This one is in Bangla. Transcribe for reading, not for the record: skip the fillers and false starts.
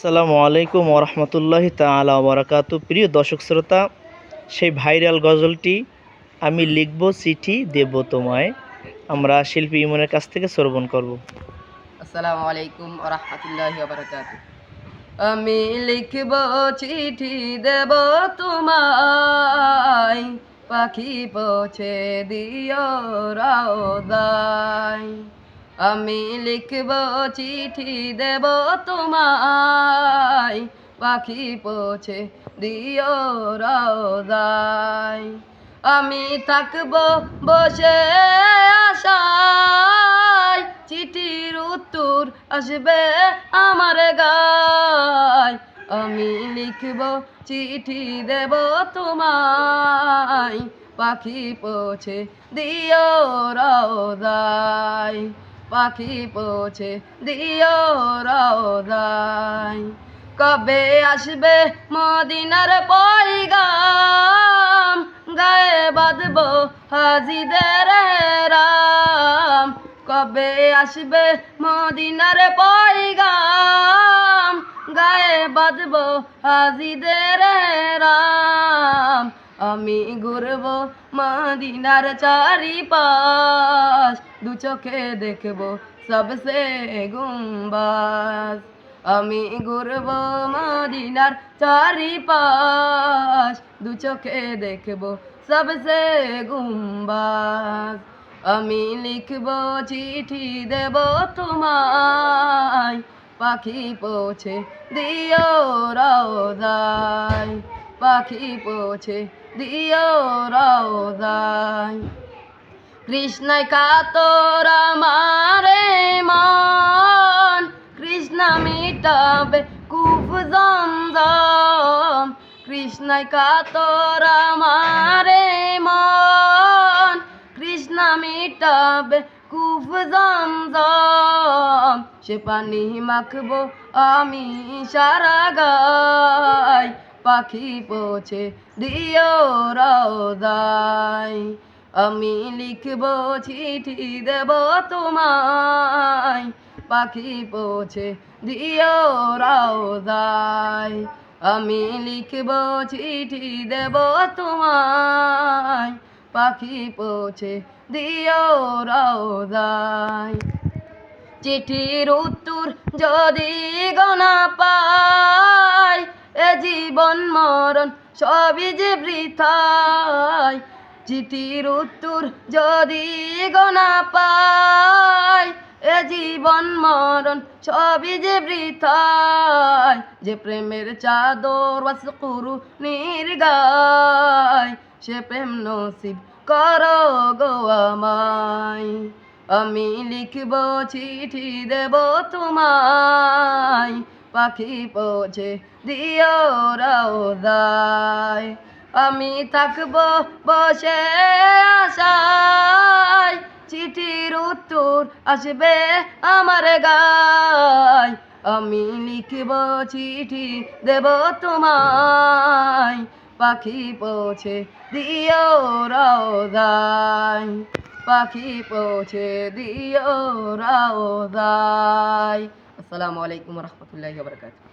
আসসালামু আলাইকুম ওরহমতুল্লাহি তাআলা ওয়া বারাকাতু। প্রিয় দর্শক শ্রোতা, সেই ভাইরাল গজলটি আমি লিখব চিঠি দেব তোমায় আমরা শিল্পী ইমনের কাছ থেকে শ্রবণ করব। আসসালামু আলাইকুম ওয়া রাহমাতুল্লাহি ওয়া বারাকাতুহু। আমি লিখব চিঠি দেব তোমায়, পাখি পৌঁছে দিও রওদায়। আমি লিখব চিঠি দেব তোমায়, পাখি পৌঁছে দিও রওদায়। আমি থাকব বসে আশায়, চিঠির উত্তর আসবে আমার গায়। আমি লিখব চিঠি দেব তোমায়, পাখি পৌঁছে দিও রওদায়। পাখি পৌঁছে দিও রওদায়। কবে আসবে মদিনার পয়গাম, গায়ে বাঁধব হাজিদের রাম। কবে আসবে মদিনার পয়গাম, গায়ে বাঁধব হাজিদের রাম। আমি ঘুরব মদিনার চারিপাশ, দু চোখে দেখব সবসে গুম্বাজ। আমি ঘুরব মদিনার চারিপাশ, দু চোখে দেখব সবসে গুম্বাজ। আমি লিখব চিঠি দেব তোমায়, পাখি পৌঁছে দিও রওদায়। পাখি পৌঁছে দিও রওদায়। কৃষ্ণায় কাতর আমারে মন, কৃষ্ণ মিটাবে কুফ জমজম। কৃষ্ণায় কাতর আমারে মন, কৃষ্ণ মিটাবে কুফ জমজম। সে পানি মাখবো আমি সারা গায়, পাখি পৌঁছে দিও রওদায়। আমি লিখব চিঠি দেব তোমায়, পাখি পৌঁছে দিও রওদায়। আমি লিখব চিঠি দেব তোমায়, পাখি পৌঁছে দিও রওদায়। চিঠির উত্তর যদি গোনা পাই, এ জীবন মরণ সবই যে বৃথায়। চিঠির উত্তর যদি গোনা পাই, এ জীবন মরণ সবই যে বৃথায়। যে প্রেমের চাদর ওয়াসকুরু নির্গায়, সে প্রেম নসিব করো গো আমায়। আমি লিখব চিঠি দেব তোমায়, পাখি পৌঁছে দিও রওদায়। আমি থাকব বসে আশায়, চিঠির উত্তর আসবে আমার গায়। আমি লিখব চিঠি দেব তোমায়, পাখি পৌঁছে দিও রওদায়। পাখি পৌঁছে দিও রওদায়। আসসালামু আলাইকুম ওয়া রাহমাতুল্লাহি ওয়া বারাকাতুহু।